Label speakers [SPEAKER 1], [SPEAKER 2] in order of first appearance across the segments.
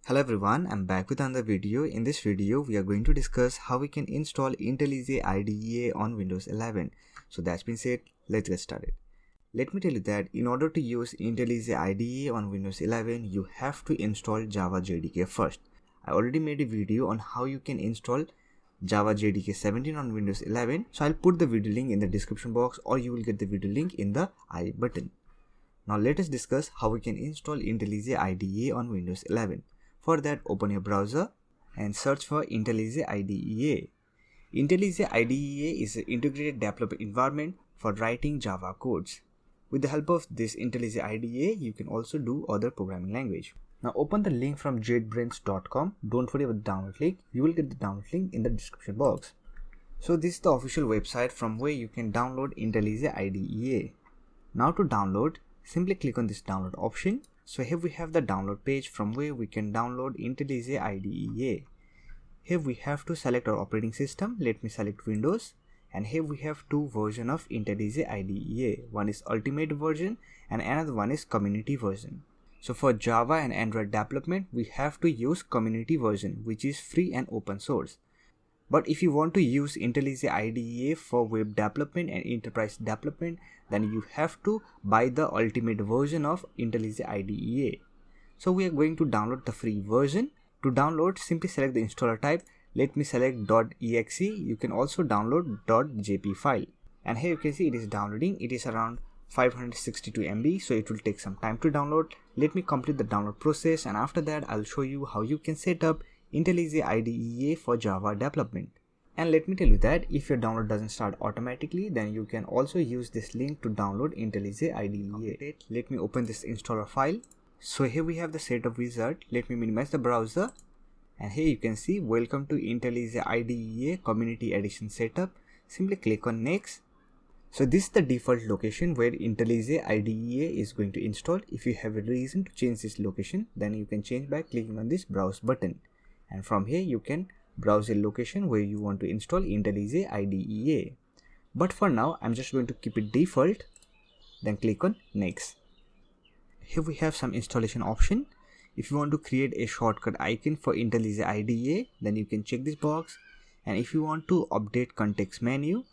[SPEAKER 1] Hello everyone, I'm back with another video. In this video, we are going to discuss how we can install IntelliJ IDEA on Windows 11. So that's been said, let's get started. Let me tell you that in order to use IntelliJ IDEA on Windows 11, you have to install Java JDK first. I already made a video on how you can install Java JDK 17 on Windows 11. So I'll put the video link in the description box, or you will get the video link in the I button. Now let us discuss how we can install IntelliJ IDEA on Windows 11. For that, open your browser and search for IntelliJ IDEA. IntelliJ IDEA is an integrated development environment for writing Java codes. With the help of this IntelliJ IDEA, you can also do other programming language. Now open the link from jetbrains.com. Don't worry about the download link. You will get the download link in the description box. So this is the official website from where you can download IntelliJ IDEA. Now to download, simply click on this download option. So here we have the download page from where we can download IntelliJ IDEA. Here we have to select our operating system. Let me select Windows. And here we have two versions of IntelliJ IDEA. One is Ultimate version and another one is Community version. So for Java and Android development, we have to use Community version, which is free and open source. But if you want to use IntelliJ IDEA for web development and enterprise development, then you have to buy the ultimate version of IntelliJ IDEA. So we are going to download the free version. To download, simply select the installer type. Let me select .exe. You can also download .jp file. And here you can see it is downloading. It is around 562 MB, so it will take some time to download. Let me complete the download process, and after that I'll show you how you can set up IntelliJ IDEA for Java development. And let me tell you that if your download doesn't start automatically, then you can also use this link to download IntelliJ IDEA. Let me open this installer file. So here we have the setup wizard. Let me minimize the browser. And here you can see welcome to IntelliJ IDEA Community Edition setup. Simply click on next. So this is the default location where IntelliJ IDEA is going to install. If you have a reason to change this location, then you can change by clicking on this browse button. And from here you can browse a location where you want to install IntelliJ IDEA. But for now, I'm just going to keep it default. Then click on next. Here we have some installation option. If you want to create a shortcut icon for IntelliJ IDEA, then you can check this box. And if you want to update context menu,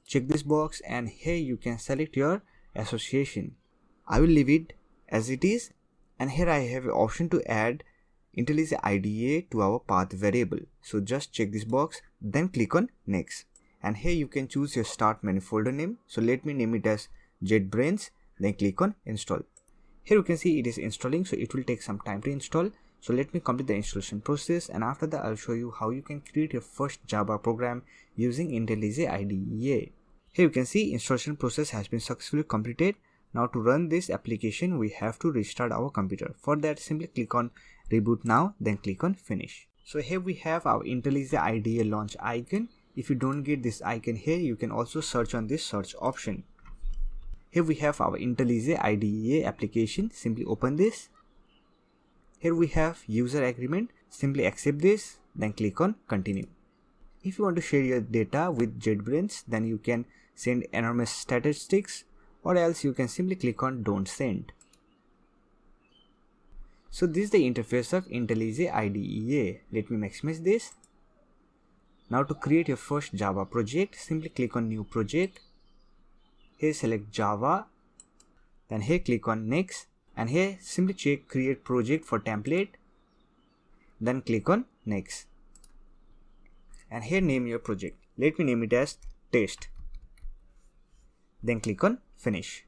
[SPEAKER 1] check this box, and here you can select your association. I will leave it as it is, and here I have an option to add IntelliJ IDEA to our path variable. So just check this box, then click on next. And here you can choose your start menu folder name. So let me name it as JetBrains, then click on install. Here you can see it is installing, so it will take some time to install. So let me complete the installation process, and after that I'll show you how you can create your first Java program using IntelliJ IDEA. Here you can see installation process has been successfully completed. Now to run this application, we have to restart our computer. For that, simply click on reboot now, then click on finish. So here we have our IntelliJ IDEA launch icon. If you don't get this icon here, you can also search on this search option. Here we have our IntelliJ IDEA application. Simply open this. Here we have user agreement. Simply accept this, then click on continue. If you want to share your data with JetBrains, then you can send enormous statistics, or else you can simply click on don't send. So this is the interface of IntelliJ IDEA. Let me maximize this. Now to create your first Java project, simply click on new project. Here select Java, then here click on next, and here simply check create project for template, then click on next. And here name your project. Let me name it as test. Then click on finish.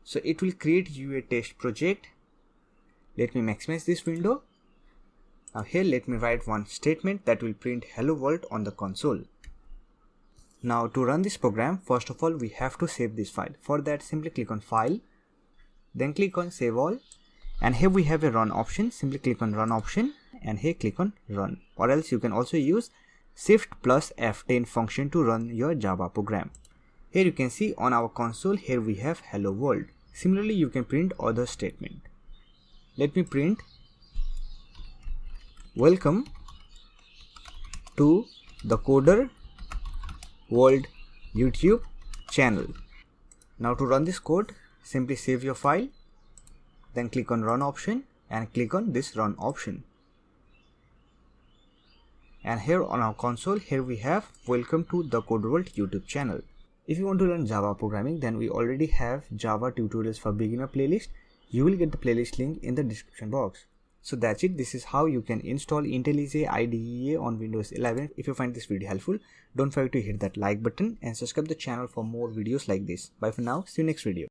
[SPEAKER 1] So it will create you a test project. Let me maximize this window. Now here let me write one statement that will print hello world on the console. Now to run this program, first of all we have to save this file. For that, simply click on file, then click on save all, and here we have a run option. Simply click on run option, and here click on run, or else you can also use shift plus F10 function to run your Java program. Here you can see on our console, here we have hello world. Similarly, you can print other statement. Let me print welcome to the coder world YouTube channel. Now to run this code, simply save your file, then click on run option and click on this run option. And here on our console, here we have welcome to the CoderWorld YouTube channel. If you want to learn Java programming, then we already have Java tutorials for beginner playlist. You will get the playlist link in the description box. So that's it. This is how you can install IntelliJ IDEA on Windows 11. If you find this video helpful, don't forget to hit that like button and subscribe the channel for more videos like this. Bye for now. See you next video.